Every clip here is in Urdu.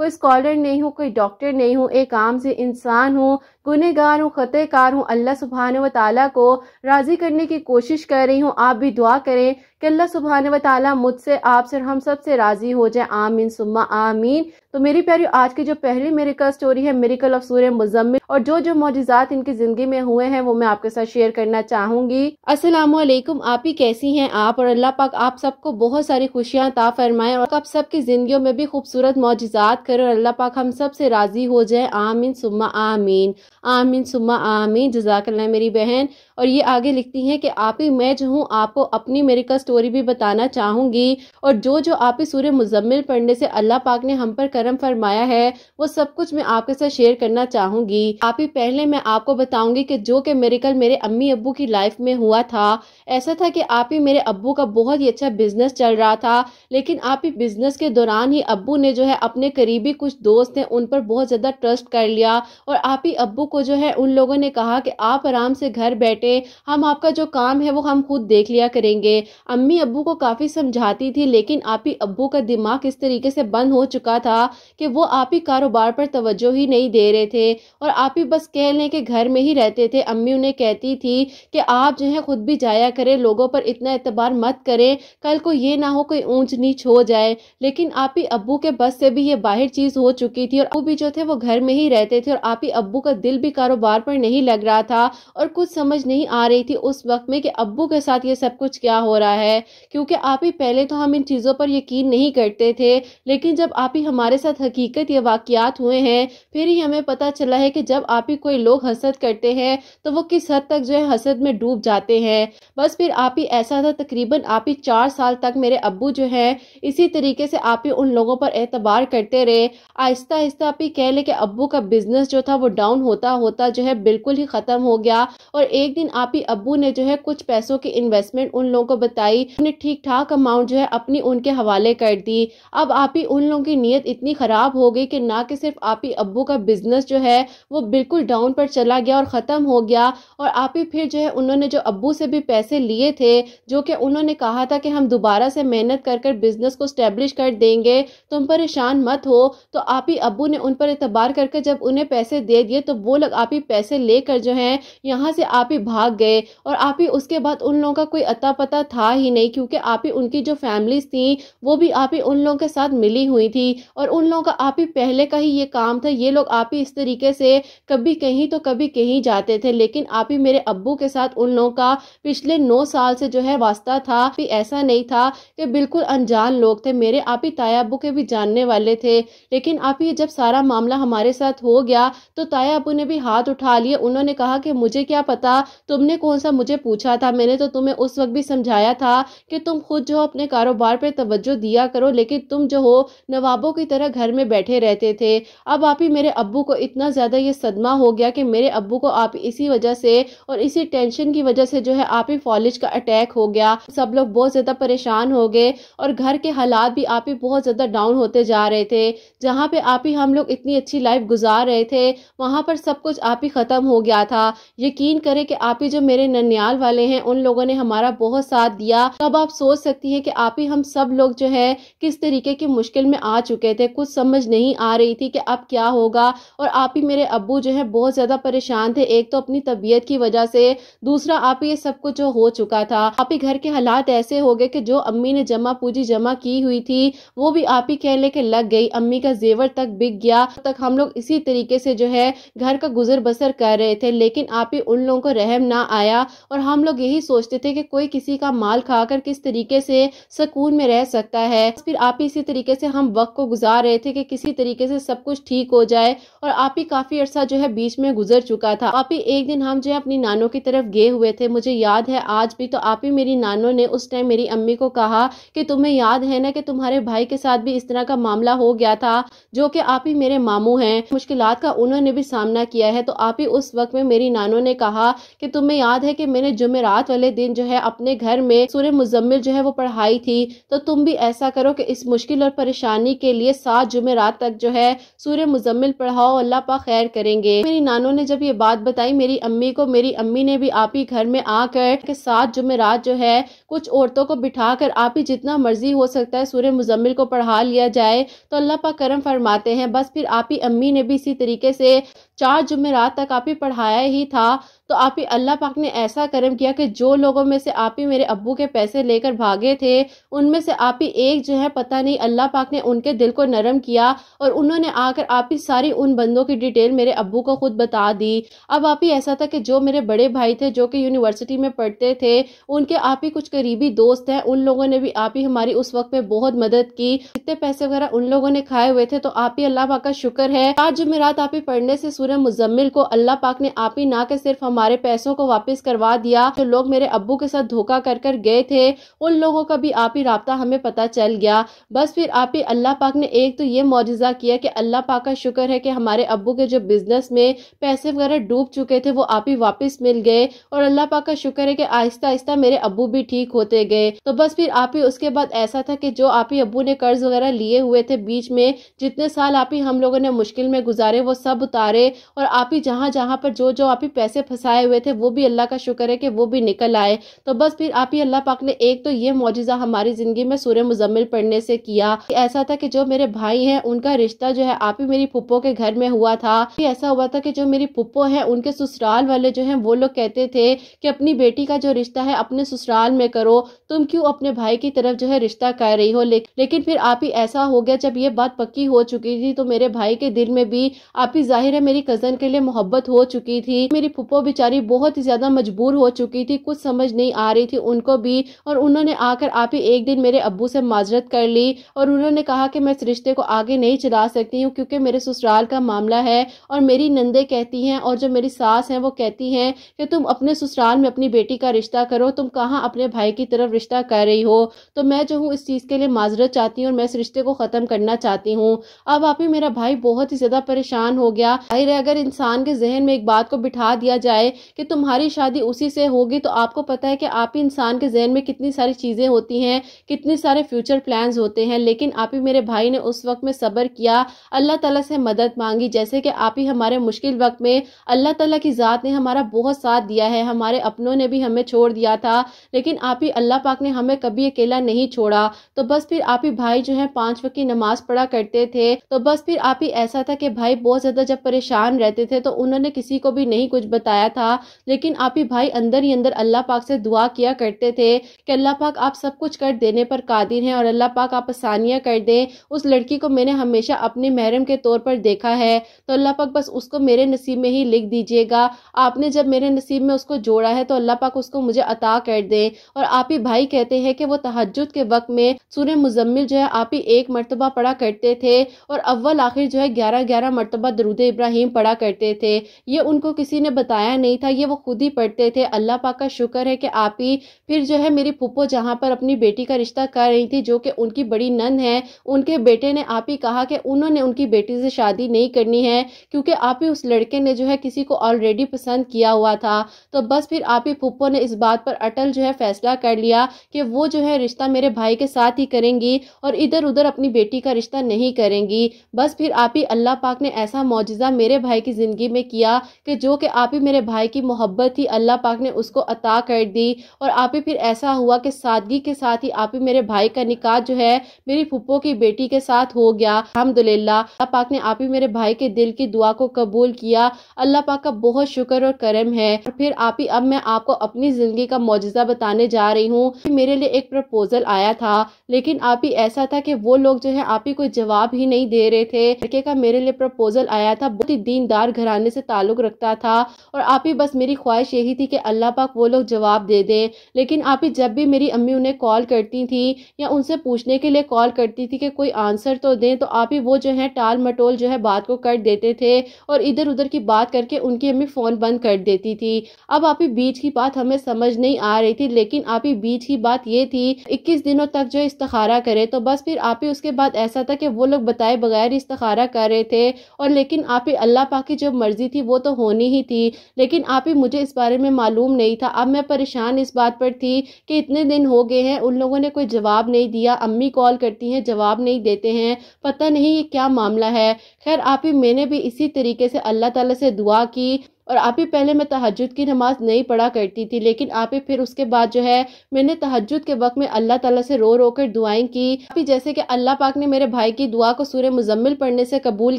کوئی اسکالر نہیں ہوں، کوئی ڈاکٹر نہیں ہوں، ایک عام سے انسان ہوں، گنہگار ہوں، خطا کار ہوں، اللہ سبحانہ و تعالیٰ کو راضی کرنے کی کوشش کر رہی ہوں۔ آپ بھی دعا کریں کہ اللہ سبحانہ و تعالیٰ مجھ سے، آپ سے، ہم سب سے راضی ہو جائے، آمین ثم آمین۔ تو میری پیاری، آج کی جو پہلی میریکل سٹوری ہے، میریکل آف سورہ مزمل، اور جو معجزات ان کی زندگی میں ہوئے ہیں وہ میں آپ کے ساتھ شیئر کرنا چاہوں گی۔ السلام علیکم، آپ ہی کیسی ہیں آپ؟ اور اللہ پاک آپ سب کو بہت ساری خوشیاں عطا فرمائے اور آپ سب کی زندگیوں میں بھی خوبصورت معجزات کرے، اور اللہ پاک ہم سب سے راضی ہو جائے، آمین ثم آمین، آمین ثم آمین۔ جزاک اللہ میری بہن۔ اور یہ آگے لکھتی ہیں کہ آپ ہی میں جو ہوں آپ کو اپنی میریکل سٹوری بھی بتانا چاہوں گی، اور جو آپ ہی سورہ مزمل پڑھنے سے اللہ پاک نے ہم پر کرم فرمایا ہے وہ سب کچھ میں آپ کے ساتھ شیئر کرنا چاہوں گی۔ آپ ہی پہلے میں آپ کو بتاؤں گی کہ جو کہ میریکل میرے امی ابو کی لائف میں ہوا تھا، ایسا تھا کہ آپ ہی میرے ابو کا بہت ہی اچھا بزنس چل رہا تھا، لیکن آپ ہی بزنس کے دوران ہی ابو نے جو ہے اپنے قریبی کچھ دوست ہیں ان پر بہت زیادہ ٹرسٹ کر لیا، اور آپ ہی ابو کو جو ہے ان لوگوں نے کہا کہ آپ آرام سے گھر بیٹھے، ہم آپ کا جو کام ہے وہ ہم خود دیکھ لیا کریں گے۔ امی ابو کو کافی سمجھاتی تھی، لیکن آپ ہی ابو کا دماغ اس طریقے سے بند ہو چکا تھا کہ وہ آپ ہی کاروبار پر توجہ ہی نہیں دے رہے تھے، اور آپ ہی بس کہہ لیں کہ گھر میں ہی رہتے تھے۔ امی انہیں کہتی تھی کہ آپ جو ہے خود بھی جایا کریں، لوگوں پر اتنا اعتبار مت کریں، کل کو یہ نہ ہو کوئی اونچ نیچ ہو جائے، لیکن آپ ہی ابو کے بس سے بھی یہ باہر چیز ہو چکی تھی، اور ابو بھی جو تھے وہ گھر میں ہی رہتے تھے، اور آپ ہی ابو کا دل بھی کاروبار پر نہیں لگ رہا تھا، اور کچھ سمجھ نہیں آ رہی تھی اس وقت میں کہ ابو کے ساتھ یہ سب کچھ کیا ہو رہا ہے، کیونکہ آپ ہی پہلے تو ہم ان چیزوں پر یقین نہیں کرتے تھے، لیکن جب آپ ہی ہمارے ساتھ حقیقت یہ واقعات ہوئے ہیں پھر ہی ہمیں پتہ چلا ہے کہ جب آپ ہی کوئی لوگ حسد کرتے ہیں تو وہ کس حد تک جو ہے حسد میں ڈوب جاتے ہیں۔ بس پھر آپ ہی ایسا تھا، تقریباً آپ ہی 4 سال تک میرے ابو جو ہے اسی طریقے سے آپ ہی ان لوگوں پر اعتبار کرتے رہے۔ آہستہ آہستہ آپ ہی کہہ لے کہ ابو کا بزنس جو تھا وہ ڈاؤن ہوتا ہوتا جو ہے بالکل ہی ختم ہو گیا، اور ایک دن آپ ہی ابو نے جو ہے کچھ پیسوں کی انویسٹمنٹ ان لوگوں کو بتائی، انہیں ٹھیک ٹھاک اماؤنٹ جو ہے اپنی ان کے حوالے کر دی۔ اب آپ ہی ان لوگوں کی نیت اتنی خراب ہو گئی کہ نہ کہ صرف آپ ہی ابو کا بزنس جو ہے وہ بالکل ڈاؤن پر چلا گیا اور ختم ہو گیا، اور آپ ہی پھر جو ہے انہوں نے جو ابو سے بھی پیسے لیے تھے، جو کہ انہوں نے کہا تھا کہ ہم دوبارہ سے محنت کر کر بزنس کو اسٹیبلش کر دیں گے، تم پریشان مت ہو، تو آپ ہی ابو نے ان پر اعتبار کر کے جب انہیں پیسے دے دیے تو وہ لوگ آپ ہی پیسے لے کر جو ہے یہاں سے آپ ہی بھاگ گئے، اور آپ ہی اس کے بعد ان لوگوں کا کوئی اتا پتا تھا ہی نہیں، کیونکہ آپ ہی ان کی جو فیملیز تھیں وہ بھی آپ ہی ان لوگوں کے ساتھ ملی ہوئی تھی، اور ان لوگوں کا آپ ہی پہلے کا ہی یہ کام تھا، یہ لوگ آپ ہی اس طریقے سے کبھی کہیں تو کبھی کہیں جاتے تھے، لیکن آپ ہی میرے ابو کے ساتھ ان لوگوں کا پچھلے 9 سال سے جو ہے واسطہ تھا، بھی ایسا نہیں تھا کہ بالکل انجان لوگ تھے، میرے آپ ہی تایا ابو کے بھی جاننے والے تھے، لیکن آپ ہی جب سارا معاملہ ہمارے ساتھ ہو گیا تو تایا ابو نے بھی ہاتھ اٹھا لیے، انہوں نے کہا کہ مجھے کیا پتا، تم نے کون سا مجھے پوچھا تھا، میں نے تو تمہیں اس وقت بھی سمجھایا تھا کہ تم خود جو اپنے کاروبار پر توجہ دیا کرو، لیکن تم جو ہو نوابوں کی طرح گھر میں بیٹھے رہتے تھے۔ اب آپ ہی میرے ابو کو اتنا زیادہ یہ صدمہ ہو گیا کہ میرے ابو کو آپ اسی وجہ سے اور اسی ٹینشن کی وجہ سے جو ہے آپ ہی فالج کا اٹیک ہو گیا، سب لوگ بہت زیادہ پریشان ہو گئے، اور گھر کے حالات بھی آپ ہی بہت زیادہ ڈاؤن ہوتے جا رہے تھے، جہاں پہ آپ ہی ہم لوگ اتنی اچھی لائف گزار رہے تھے وہاں پر سب کچھ آپ ہی ختم ہو گیا تھا۔ یقین کریں کہ آپ ہی جو میرے ننیال والے ہیں ان لوگوں نے ہمارا بہت ساتھ دیا، اب آپ سوچ سکتی ہیں کہ آپ ہی ہم سب لوگ جو ہے کس طریقے کی مشکل میں آ چکے تھے، کچھ سمجھ نہیں آ رہی تھی کہ اب کیا ہوگا، اور آپ ہی میرے ابو جو ہے بہت زیادہ پریشان تھے، ایک تو اپنی طبیعت کی وجہ سے، دوسرا آپ ہی یہ سب کچھ جو ہو چکا تھا، آپ ہی گھر کے حالات ایسے ہو گئے کہ جو امی نے جمع پوجی جمع کی ہوئی تھی وہ بھی آپ ہی کہہ لے کہ لگ گئی، امی کا زیور تک بک گیا، تک ہم لوگ اسی طریقے سے جو ہے گھر کا گزر بسر کر رہے تھے، لیکن آپ ہی ان لوگوں کو رحم نہ آیا، اور ہم لوگ یہی سوچتے تھے کہ کوئی کسی کا مال کھا کر کس طریقے سے سکون میں رہ سکتا ہے، پھر آپ ہی اسی طریقے سے ہم وقت کو گزار رہے تھے کہ کسی طریقے سے سب کچھ ٹھیک ہو جائے، اور آپ ہی کافی عرصہ جو ہے بیچ میں گزر چکا تھا۔ آپ ہی ایک دن ہم جو ہے اپنی نانوں کی طرف گئے ہوئے تھے، مجھے یاد ہے آج بھی، تو آپ ہی میری نانوں نے اس ٹائم میری امی کو کہا کہ تمہیں یاد ہے نا کہ تمہارے بھائی کے ساتھ بھی اس طرح کا معاملہ ہو گیا تھا، جو کہ آپ ہی میرے ماموں ہیں، مشکلات کا انہوں نے بھی سامنا کیا ہے، تو آپ ہی اس وقت میں میری نانوں نے کہا کہ تمہیں یاد ہے کہ میں نے جمعرات والے دن جو ہے اپنے گھر میں سورہ مزمل جو ہے وہ پڑھائی تھی، تو تم بھی ایسا کرو کہ اس مشکل اور پریشانی کے لیے 7 جمعرات تک جو ہے سورہ مزمل پڑھاؤ، اللہ پاک خیر کریں گے۔ میری نانوں نے جب یہ بات بتائی میری امی کو، میری امی نے بھی آپ ہی گھر میں آ کر کہ 7 جمعرات جو ہے کچھ عورتوں کو بٹھا کر آپ ہی جتنا مرضی ہو سکتا ہے سورہ مزمل کو پڑھا لیا جائے تو اللہ پاک کرم فرماتے ہیں۔ بس پھر آپ ہی امی نے بھی اسی طریقے سے 4 جمعرات تک آپ ہی پڑھایا ہی تھا، تو آپ ہی اللہ پاک نے ایسا کرم کیا کہ جو لوگوں میں سے آپ ہی میرے ابو کے پیسے لے کر بھاگے تھے ان میں سے آپ ہی ایک جو ہے پتہ نہیں اللہ پاک نے ان کے دل کو نرم کیا اور انہوں نے آ کر آپ ہی ساری ان بندوں کی ڈیٹیل میرے ابو کو خود بتا دی۔ اب آپ ہی ایسا تھا کہ جو میرے بڑے بھائی تھے جو کہ یونیورسٹی میں پڑھتے تھے ان کے آپ ہی کچھ قریبی دوست ہیں، ان لوگوں نے بھی آپ ہی ہماری اس وقت میں بہت مدد کی، جتنے پیسے وغیرہ ان لوگوں نے کھائے ہوئے تھے، تو آپ ہی اللہ پاک کا شکر ہے 4 جمعرات آپ ہی پڑھنے سے سورہ مزمل کو اللہ پاک نے آپ ہی نہ کہ صرف ہمارے پیسوں کو واپس کروا دیا، جو لوگ میرے ابو کے ساتھ دھوکہ کر کر گئے تھے ان لوگوں کا بھی آپ ہی رابطہ ہمیں پتہ چل گیا۔ بس پھر آپ ہی اللہ پاک نے ایک تو یہ معجزہ کیا کہ اللہ پاک کا شکر ہے کہ ہمارے ابو کے جو بزنس میں پیسے وغیرہ ڈوب چکے تھے وہ آپ ہی واپس مل گئے، اور اللہ پاک کا شکر ہے کہ آہستہ آہستہ میرے ابو بھی ٹھیک ہوتے گئے۔ تو بس پھر آپ ہی اس کے بعد ایسا تھا کہ جو آپ ہی ابو نے قرض وغیرہ لیے ہوئے تھے بیچ میں، جتنے سال آپ ہی ہم لوگوں نے مشکل میں گزارے وہ سب اتارے، اور آپ ہی جہاں جہاں پر جو آپ ہی پیسے پھنسائے ہوئے تھے وہ بھی اللہ کا شکر ہے کہ وہ بھی نکل آئے۔ تو بس پھر آپ ہی اللہ پاک نے ایک تو یہ معجزہ ہماری زندگی میں سورہ مزمل پڑھنے سے کیا۔ ایسا تھا کہ جو میرے بھائی ہیں ان کا رشتہ جو ہے آپ ہی میری پھپھو کے گھر میں ہوا تھا، ایسا ہوا تھا کہ جو میری پھپھو ہیں ان کے سسرال والے جو ہیں وہ لوگ کہتے تھے کہ اپنی بیٹی کا جو رشتہ ہے اپنے سسرال میں کرو، تم کیوں اپنے بھائی کی طرف جو ہے رشتہ کر رہی ہو، لیکن پھر آپ ہی ایسا ہو گیا جب یہ بات پکی ہو چکی تھی تو میرے بھائی کے دل میں بھی آپ ہی ظاہر ہے میری کزن کے لیے محبت ہو چکی تھی۔ میری پھپھو بیچاری بہت ہی زیادہ مجبور ہو چکی تھی، کچھ سمجھ نہیں آ رہی تھی ان کو بھی، اور انہوں نے آ کر آپ ہی ایک دن میرے ابو سے معذرت کر لی اور انہوں نے کہا کہ میں اس رشتے کو آگے نہیں چلا سکتی ہوں کیونکہ میرے سسرال کا معاملہ ہے، اور میری نندے کہتی ہیں اور جو میری ساس ہیں وہ کہتی ہیں کہ تم اپنے سسرال میں اپنی بیٹی کا رشتہ کرو، تم کہاں اپنے بھائی کی طرف رشتہ کر رہی ہو، تو میں جو ہوں اس چیز کے لیے معذرت چاہتی ہوں اور میں اس رشتے کو ختم کرنا چاہتی ہوں۔ اب آپ ہی میرا بھائی بہت ہی زیادہ پریشان ہو گیا۔ ظاہر ہے اگر انسان کے ذہن میں ایک بات کو بٹھا دیا جائے کہ تمہاری شادی اسی سے ہوگی تو آپ کو پتا ہے کہ آپ ہی انسان کے ذہن میں کتنی ساری چیزیں ہوتی ہیں، کتنے سارے فیوچر پلانز ہوتے ہیں، لیکن آپ ہی میرے بھائی نے اس وقت میں صبر کیا، اللہ تعالیٰ سے مدد مانگی، جیسے کہ آپ ہی ہمارے مشکل وقت میں اللہ تعالیٰ کی ذات نے ہمارا بہت ساتھ دیا ہے، ہمارے اپنوں نے بھی ہمیں چھوڑ دیا تھا لیکن آپ ہی اللہ پاک نے ہمیں کبھی اکیلا نہیں چھوڑا۔ تو بس پھر آپ ہی بھائی جو ہے 5 وقت کی نماز پڑھا کرتے تھے، تو بس پھر آپ ہی ایسا تھا کہ بھائی بہت زیادہ جب پریشان رہتے تھے تو انہوں نے کسی کو بھی نہیں کچھ بتایا تھا، لیکن آپ ہی بھائی اندر ہی اندر اللہ پاک سے دعا کیا کرتے تھے کہ اللہ پاک آپ سب کچھ کر دینے پر قادر ہیں اور اللہ پاک آپ آسانیاں کر دیں، اس لڑکی کو میں نے ہمیشہ اپنے محرم کے طور پر دیکھا ہے تو اللہ پاک بس اس کو میرے نصیب میں ہی لکھ دیجئے گا، آپ نے جب میرے نصیب میں اس کو جوڑا ہے تو اللہ پاک اس کو مجھے عطا کر دے۔ اور آپ ہی بھائی کہتے ہیں کہ وہ تہجد کے وقت میں سورہ مزمل جو ہے آپ ہی 1 مرتبہ پڑھا کرتے تھے اور اول آخر جو ہے 11 مرتبہ درود ابراہیم پڑھا کرتے تھے، یہ ان کو کسی نے بتایا نہیں تھا، یہ وہ خود ہی پڑھتے تھے۔ اللہ پاک کا شکر ہے کہ آپ ہی پھر جو ہے میری پھپھو جہاں پر اپنی بیٹی کا رشتہ کر رہی تھی جو کہ ان کی بڑی نند ہے، ان کے بیٹے نے آپ ہی کہا کہ انہوں نے ان کی بیٹی سے شادی نہیں کرنی ہے کیونکہ آپ ہی اس لڑکے نے جو ہے کسی کو آلریڈی پسند کیا ہوا تھا۔ تو بس پھر آپ ہی پھپھو نے اس بات پر اٹل جو ہے فیصلہ کر لیا کہ وہ جو ہے رشتہ میرے بھائی کے ساتھ ہی کریں گی اور ادھر ادھر اپنی بیٹی کا رشتہ نہیں کریں گی۔ بس پھر آپ ہی اللہ پاک نے ایسا معجزہ میرے بھائی کی زندگی میں کیا کہ جو کہ آپ ہی میرے بھائی کی محبت تھی اللہ پاک نے اس کو عطا کر دی، اور آپ ہی پھر ایسا ہوا کہ سادگی کے ساتھ ہی آپ ہی میرے بھائی کا نکاح جو ہے میری پھپھو کی بیٹی کے ساتھ ہو گیا الحمدللہ۔ اللہ پاک نے آپ ہی میرے بھائی کے دل کی دعا کو قبول کیا، اللہ پاک کا بہت شکر اور کرم ہے۔ اور پھر آپ ہی اب میں آپ کو اپنی زندگی کا معجزہ بتانے جا رہی ہوں۔ میرے لیے ایک پرپوزل آیا تھا لیکن آپ ہی ایسا تھا کہ وہ لوگ جو ہے آپ ہی کوئی جواب ہی نہیں دے رہے تھے۔ لڑکے کا میرے لیے پرپوزل آیا تھا، بہت ہی دیندار گھرانے سے تعلق رکھتا تھا اور آپ ہی بس میری خواہش یہی تھی کہ اللہ پاک وہ لوگ جواب دے دیں، لیکن آپ ہی جب بھی میری امی انہیں کال کرتی تھی یا ان سے پوچھنے کے لیے کال کرتی تھی کہ کوئی آنسر تو دیں، تو آپ ہی وہ جو ہے ٹال مٹول جو ہے بات کو کر دیتے تھے اور ادھر ادھر کی بات کر کے ان کی امی فون بند کر دیتی تھی۔ اب آپ ہی بیچ کی بات ہمیں سمجھ نہیں آ رہی تھی، لیکن آپ ہی بیچ کی بات یہ تھی 21 دنوں تک جو استخارہ کرے، تو بس پھر آپ ہی اس کے بعد ایسا تھا کہ وہ لوگ بتائے بغیر استخارہ کر رہے تھے، اور لیکن آپ ہی اللہ پاک کی جو مرضی تھی وہ تو ہونی ہی تھی، لیکن آپ ہی مجھے اس بارے میں معلوم نہیں تھا۔ اب میں پریشان اس بات پر تھی کہ اتنے دن ہو گئے ہیں، ان لوگوں نے کوئی جواب نہیں دیا، امی کال کرتی ہیں جواب نہیں دیتے ہیں، پتہ نہیں یہ کیا معاملہ ہے۔ خیر آپ ہی میں نے بھی اسی طریقے سے اللہ تعالیٰ سے دعا کی، اور آپ ہی پہلے میں تہجد کی نماز نہیں پڑھا کرتی تھی، لیکن آپ ہی پھر اس کے بعد جو ہے میں نے تہجد کے وقت میں اللہ تعالیٰ سے رو رو کر دعائیں کی۔ آپ ہی جیسے کہ اللہ پاک نے میرے بھائی کی دعا کو سورہ مزمل پڑھنے سے قبول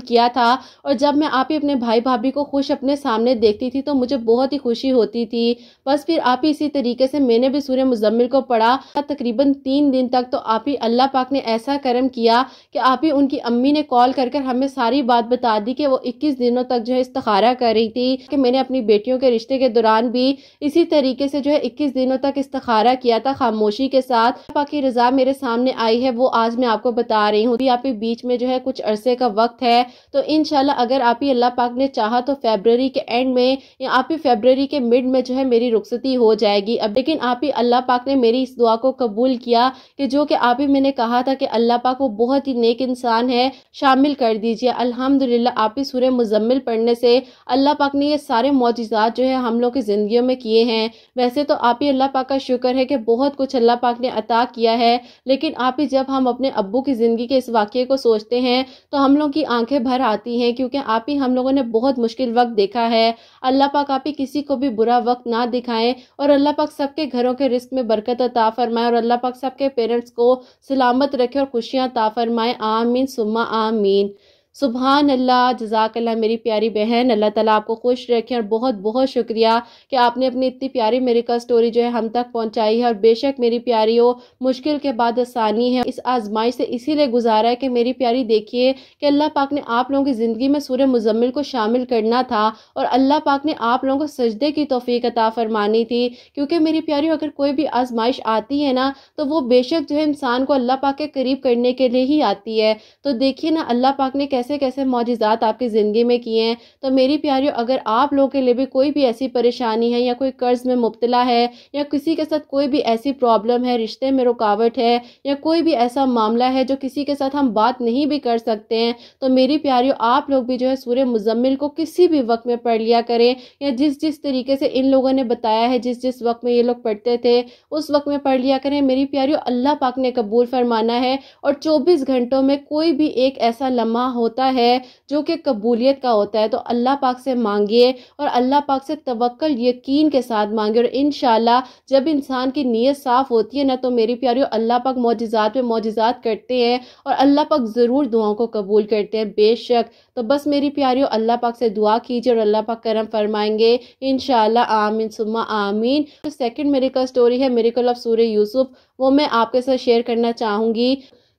کیا تھا، اور جب میں آپ ہی اپنے بھائی بھابھی کو خوش اپنے سامنے دیکھتی تھی تو مجھے بہت ہی خوشی ہوتی تھی۔ بس پھر آپ ہی اسی طریقے سے میں نے بھی سورہ مزمل کو پڑھا، تقریباً 3 دن تک۔ تو آپ ہی اللہ پاک نے ایسا کرم کیا کہ آپ ہی ان کی امی نے کال کر کر ہمیں ساری بات بتا دی کہ وہ 21 دنوں تک جو ہے استخارہ کر رہی تھی، کہ میں نے اپنی بیٹیوں کے رشتے کے دوران بھی اسی طریقے سے جو ہے 21 دنوں تک استخارہ کیا تھا خاموشی کے ساتھ۔ اللہ پاک کی رضا میرے سامنے آئی ہے، وہ آج میں آپ کو بتا رہی ہوں۔ آپ ہی بیچ میں جو ہے کچھ عرصے کا وقت ہے، تو انشاءاللہ اگر آپ ہی اللہ پاک نے چاہا تو فیبروری کے اینڈ میں یا آپ ہی فیبروری کے مڈ میں جو ہے میری رخصتی ہو جائے گی۔ اب لیکن آپ ہی اللہ پاک نے میری اس دعا کو قبول کیا کہ جو کہ آپ ہی میں نے کہا تھا کہ اللہ پاک وہ بہت ہی نیک انسان ہے، شامل کر دیجئے۔ الحمدللہ آپ ہی سورہ مزمل پڑھنے سے اللہ پاک نے یہ سارے معجزات جو ہے ہم لوگ کی زندگیوں میں کیے ہیں۔ ویسے تو آپ ہی اللہ پاک کا شکر ہے کہ بہت کچھ اللہ پاک نے عطا کیا ہے، لیکن آپ ہی جب ہم اپنے ابو کی زندگی کے اس واقعے کو سوچتے ہیں تو ہم لوگ کی آنکھیں بھر آتی ہیں، کیونکہ آپ ہی ہم لوگوں نے بہت مشکل وقت دیکھا ہے۔ اللہ پاک آپ ہی کسی کو بھی برا وقت نہ دکھائیں، اور اللہ پاک سب کے گھروں کے رزق میں برکت عطا فرمائے، اور اللہ پاک سب کے پیرنٹس کو سلامت رکھے اور خوشیاں عطا فرمائے، آمین ثم آمین۔ سبحان اللہ، جزاک اللہ میری پیاری بہن، اللہ تعالیٰ آپ کو خوش رکھیں، اور بہت بہت شکریہ کہ آپ نے اپنی اتنی پیاری میریکل سٹوری جو ہے ہم تک پہنچائی ہے۔ اور بے شک میری پیاریوں، مشکل کے بعد آسانی ہے، اس آزمائش سے اسی لیے گزارا ہے کہ میری پیاری دیکھیے کہ اللہ پاک نے آپ لوگوں کی زندگی میں سورہ مزمل کو شامل کرنا تھا، اور اللہ پاک نے آپ لوگوں کو سجدے کی توفیق عطا فرمانی تھی، کیونکہ میری پیاریوں اگر کوئی بھی آزمائش آتی ہے نا تو وہ بے شک جو ہے انسان کو اللہ پاک کے قریب کرنے کے لیے ہی آتی ہے۔ تو دیکھیے نا اللہ پاک نے کیسے کیسے معجزات آپ کی زندگی میں کیے ہیں۔ تو میری پیاریوں اگر آپ لوگوں کے لیے بھی کوئی بھی ایسی پریشانی ہے، یا کوئی قرض میں مبتلا ہے، یا کسی کے ساتھ کوئی بھی ایسی پرابلم ہے، رشتے میں رکاوٹ ہے، یا کوئی بھی ایسا معاملہ ہے جو کسی کے ساتھ ہم بات نہیں بھی کر سکتے ہیں، تو میری پیاریوں آپ لوگ بھی جو ہے سورہ مزمل کو کسی بھی وقت میں پڑھ لیا کریں، یا جس طریقے سے ان لوگوں نے بتایا ہے، جس وقت میں یہ لوگ پڑھتے تھے اس وقت میں پڑھ لیا کریں۔ میری پیاریوں اللہ پاک نے قبول فرمانا ہے، اور 24 گھنٹوں میں کوئی بھی ایک ایسا لمحہ ہوتا ہے جو کہ قبولیت کا ہوتا ہے، تو اللہ پاک سے مانگیے، اور اللہ پاک سے توکل یقین کے ساتھ مانگیے، اور انشاءاللہ جب انسان کی نیت صاف ہوتی ہے نا تو میری پیاریوں اللہ پاک معجزات پہ معجزات کرتے ہیں، اور اللہ پاک ضرور دعاؤں کو قبول کرتے ہیں بے شک۔ تو بس میری پیاریوں اللہ پاک سے دعا کیجیے اور اللہ پاک کرم فرمائیں گے انشاءاللہ، آمین ثم آمین۔ سیکنڈ میریکل سٹوری ہے میریکل آف سورہ یوسف، وہ میں آپ کے ساتھ شیئر کرنا چاہوں گی۔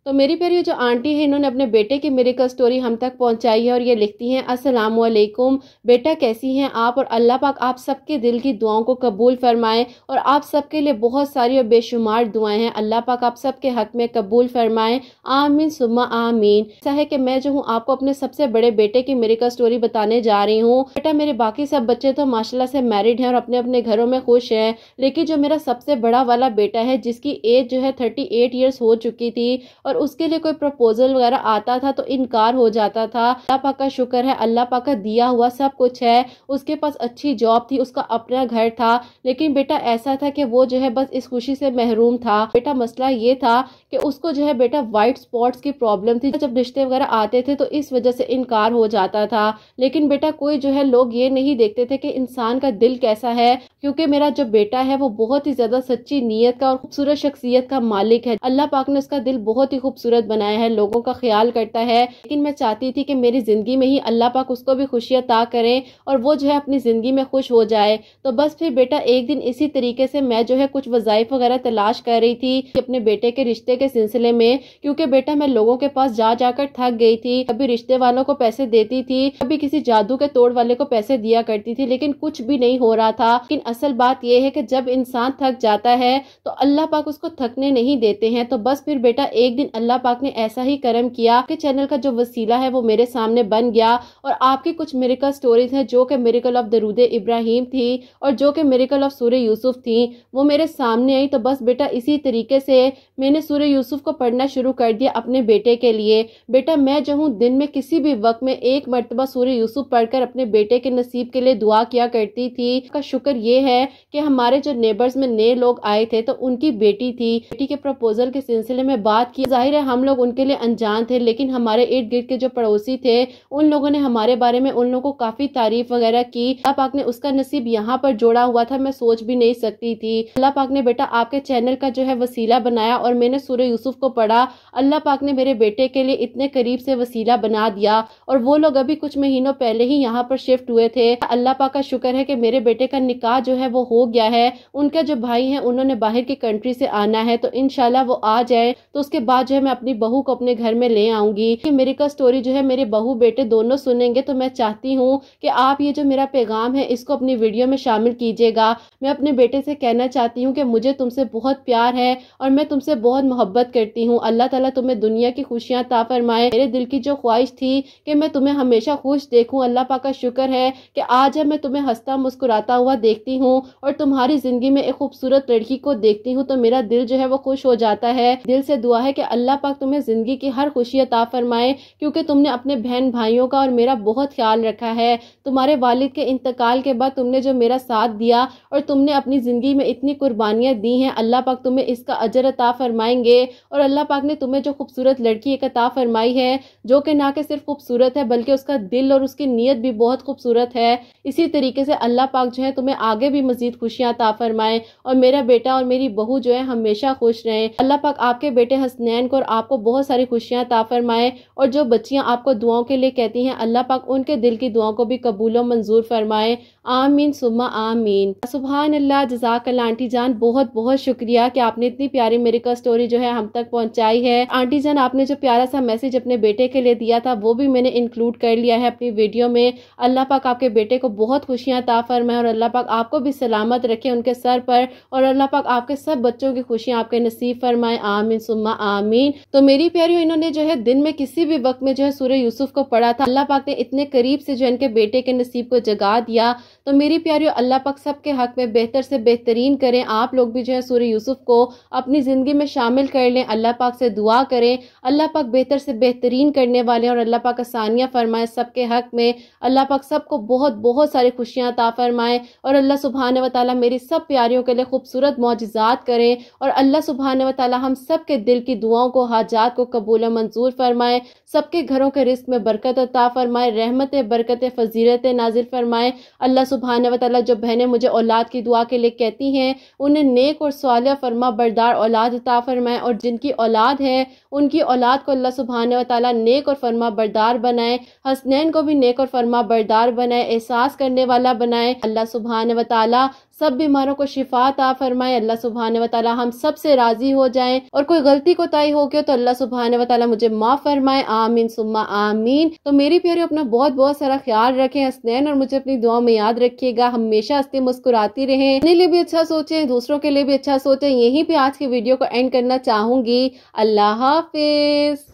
تو میری پیاری جو آنٹی ہے انہوں نے اپنے بیٹے کی میریکل سٹوری ہم تک پہنچائی ہے، اور یہ لکھتی ہیں السلام علیکم بیٹا، کیسی ہیں آپ؟ اور اللہ پاک آپ سب کے دل کی دعاؤں کو قبول فرمائے، اور آپ سب کے لیے بہت ساری اور بے شمار دعائیں ہیں، اللہ پاک آپ سب کے حق میں قبول فرمائے، آمین ثم آمین۔ ایسا ہے کہ میں جو ہوں آپ کو اپنے سب سے بڑے بیٹے کی میریکل سٹوری بتانے جا رہی ہوں۔ بیٹا میرے باقی سب بچے تو ماشاءاللہ سے میرڈ ہیں اور اپنے اپنے گھروں میں خوش ہیں، لیکن جو میرا سب سے بڑا والا بیٹا ہے جس کی ایج جو ہے 38 ایئرس ہو چکی تھی، اور اس کے لیے کوئی پروپوزل وغیرہ آتا تھا تو انکار ہو جاتا تھا۔ اللہ پاک کا شکر ہے، اللہ پاک کا دیا ہوا سب کچھ ہے، اس کے پاس اچھی جاب تھی، اس کا اپنا گھر تھا، لیکن بیٹا ایسا تھا کہ وہ جو ہے بس اس خوشی سے محروم تھا۔ بیٹا مسئلہ یہ تھا کہ اس کو جو ہے بیٹا وائٹ سپاٹس کی پرابلم تھی، جب رشتے وغیرہ آتے تھے تو اس وجہ سے انکار ہو جاتا تھا۔ لیکن بیٹا کوئی جو ہے لوگ یہ نہیں دیکھتے تھے کہ انسان کا دل کیسا ہے، کیونکہ میرا جو بیٹا ہے وہ بہت ہی زیادہ سچی نیت کا اور خوبصورت شخصیت کا مالک ہے۔ اللہ پاک نے اس کا دل بہت ہی خوبصورت بنایا ہے، لوگوں کا خیال کرتا ہے، لیکن میں چاہتی تھی کہ میری زندگی میں ہی اللہ پاک اس کو بھی خوشی عطا کریں اور وہ جو ہے اپنی زندگی میں خوش ہو جائے۔ تو بس پھر بیٹا ایک دن اسی طریقے سے میں جو ہے کچھ وظائف وغیرہ تلاش کر رہی تھی اپنے بیٹے کے رشتے کے سلسلے میں، کیونکہ بیٹا میں لوگوں کے پاس جا کر تھک گئی تھی، کبھی رشتے والوں کو پیسے دیتی تھی، کبھی کسی جادو کے توڑ والے کو پیسے دیا کرتی تھی، لیکن کچھ بھی نہیں ہو رہا تھا۔ لیکن اصل بات یہ ہے کہ جب انسان تھک جاتا ہے تو اللہ پاک اس کو تھکنے نہیں دیتے ہیں. تو بس پھر بیٹا ایک دن اللہ پاک نے ایسا ہی کرم کیا کہ چینل کا جو وسیلہ ہے وہ میرے سامنے بن گیا اور آپ کی کچھ میریکل سٹوریز ہیں جو کہ میریکل آف درود ابراہیم تھی اور جو کہ میریکل آف سورہ یوسف تھی وہ میرے سامنے آئی. تو بس بیٹا اسی طریقے سے میں نے سورہ یوسف کو پڑھنا شروع کر دیا اپنے بیٹے کے لیے. بیٹا میں جو ہوں دن میں کسی بھی وقت میں ایک مرتبہ سورہ یوسف پڑھ کر اپنے بیٹے کے نصیب کے لیے دعا کیا کرتی تھی. کا شکر یہ ہے کہ ہمارے جو نیبرز میں نئے لوگ آئے تھے تو ان کی بیٹی تھی, بیٹی کے پروپوزل کے سلسلے میں بات کی. ظاہر ہے ہم لوگ ان کے لیے انجان تھے لیکن ہمارے ارد گرد کے جو پڑوسی تھے ان لوگوں نے ہمارے بارے میں ان لوگوں کو کافی تعریف وغیرہ کی. اللہ پاک نے اس کا نصیب یہاں پر جوڑا ہوا تھا, میں سوچ بھی نہیں سکتی تھی. اللہ پاک نے بیٹا آپ کے چینل کا جو ہے وسیلہ بنایا اور میں نے سورہ یوسف کو پڑھا. اللہ پاک نے میرے بیٹے کے لیے اتنے قریب سے وسیلہ بنا دیا اور وہ لوگ ابھی کچھ مہینوں پہلے ہی یہاں پر شفٹ ہوئے تھے. اللہ پاک کا شکر ہے کہ میرے بیٹے کا نکاح جو ہے وہ ہو گیا ہے. ان کے جو بھائی ہیں انہوں نے باہر کی کنٹری سے آنا ہے تو انشاءاللہ وہ آ جائے تو اس کے بعد جو ہے میں اپنی بہو کو اپنے گھر میں لے آؤں گی. میری کا سٹوری جو ہے میرے بہو بیٹے دونوں سنیں گے تو میں چاہتی ہوں کہ آپ یہ جو میرا پیغام ہے اس کو اپنی ویڈیو میں شامل کیجیے گا. میں اپنے بیٹے سے کہنا چاہتی ہوں کہ مجھے تم سے بہت پیار ہے اور میں تم سے بہت محبت کرتی ہوں. اللہ تعالیٰ تمہیں دنیا کی خوشیاں عطا فرمائے. میرے دل کی جو خواہش تھی کہ میں تمہیں ہمیشہ خوش دیکھوں, اللہ پاک کا شکر ہے کہ آج جب میں تمہیں ہنستا مسکراتا ہوا دیکھتی ہوں اور تمہاری زندگی میں ایک خوبصورت لڑکی کو دیکھتی ہوں تو میرا دل جو ہے وہ خوش ہو جاتا ہے. دل سے دعا ہے کہ اللہ پاک تمہیں زندگی کی ہر خوشی عطا فرمائے کیونکہ تم نے اپنے بہن بھائیوں کا اور میرا بہت خیال رکھا ہے. تمہارے والد کے انتقال کے بعد تم نے جو میرا ساتھ دیا اور تم نے اپنی زندگی میں اتنی قربانیاں دی ہیں, اللہ پاک تمہیں اس کا اجر عطا فرمائیں گے. اور اللہ پاک نے تمہیں جو خوبصورت لڑکی ایک عطا فرمائی ہے جو کہ نہ کہ صرف خوبصورت ہے بلکہ اس کا دل اور اس کی نیت بھی بہت خوبصورت ہے. اسی طریقے سے اللہ پاک جو ہے تمہیں آگے بھی مزید خوشیاں عطا فرمائے اور میرا بیٹا اور میری بہو جو ہے ہمیشہ خوش رہیں. اللہ پاک آپ کے بیٹے حسنین کو اور آپ کو بہت ساری خوشیاں عطا فرمائے اور جو بچیاں آپ کو دعاؤں کے لیے کہتی ہیں اللہ پاک ان کے دل کی دعاؤں کو بھی قبول و منظور فرمائے. آمین ثم آمین. سبحان اللہ. جزاک اللہ آنٹی جان, بہت بہت شکریہ کہ آپ نے اتنی پیاری میریکل سٹوری جو ہے ہم تک پہنچائی ہے. آنٹی جان آپ نے جو پیارا سا میسج اپنے بیٹے کے لیے دیا تھا وہ بھی میں نے انکلوڈ کر لیا ہے اپنی ویڈیو میں. اللہ پاک آپ کے بیٹے کو بہت خوشیاں عطا فرمائے اور اللہ پاک آپ کو بھی سلامت رکھے ان کے سر پر اور اللہ پاک آپ کے سب بچوں کی خوشیاں آپ کے نصیب فرمائے. آمین ثم آمین. تو میری پیاریوں انہوں نے جو ہے دن میں کسی بھی وقت میں جو ہے سورہ یوسف کو پڑھا تھا. اللہ پاک نے اتنے قریب سے جو ان کے بیٹے کے نصیب کو جگا دیا. تو میری پیاریوں اللہ پاک سب کے حق میں بہتر سے بہترین کریں. آپ لوگ بھی جو ہے سورہ یوسف کو اپنی زندگی میں شامل کر لیں. اللہ پاک سے دعا کریں, اللہ پاک بہتر سے بہترین کرنے والے اور اللہ پاک آسانیاں فرمائے سب کے حق میں. اللہ پاک سب کو بہت بہت ساری خوشیاں عطا فرمائے اور اللہ سبحانہ و تعالیٰ میری سب پیاریوں کے لیے خوبصورت معجزات کریں اور اللہ سبحانہ و تعالیٰ ہم سب کے دل کی دعاؤں کو حاجات کو قبول و منظور فرمائے. سب کے گھروں کے رزق میں برکت عطا فرمائے, رحمت برکت فضیلت نازل فرمائے. اللہ سبحانہ و تعالیٰ جو بہنیں مجھے اولاد کی دعا کے لیے کہتی ہیں انہیں نیک اور صالح فرما بردار اولاد عطا فرمائے اور جن کی اولاد ہے ان کی اولاد کو اللہ سبحانہ و تعالیٰ نیک اور فرما بردار بنائے. حسنین کو بھی نیک اور فرما بردار بنائے, احساس کرنے والا بنائے. اللہ سبحانہ و تعالیٰ سب بیماروں کو شفا عطا فرمائے. اللہ سبحانہ و تعالیٰ ہم سب سے راضی ہو جائیں اور کوئی غلطی کوتاہی ہو گئی تو اللہ سبحانہ و تعالیٰ مجھے معاف فرمائے. آمین ثم آمین. تو میری پیارے اپنا بہت بہت سارا خیال رکھیں حسنین اور مجھے اپنی دعاؤں میں یاد رکھیے گا. ہمیشہ ہنستے مسکراتی رہیں, اپنے لیے بھی اچھا سوچیں, دوسروں کے لیے بھی اچھا سوچیں. یہیں پہ آج کی ویڈیو کو اینڈ کرنا چاہوں گی. اللہ حافظ.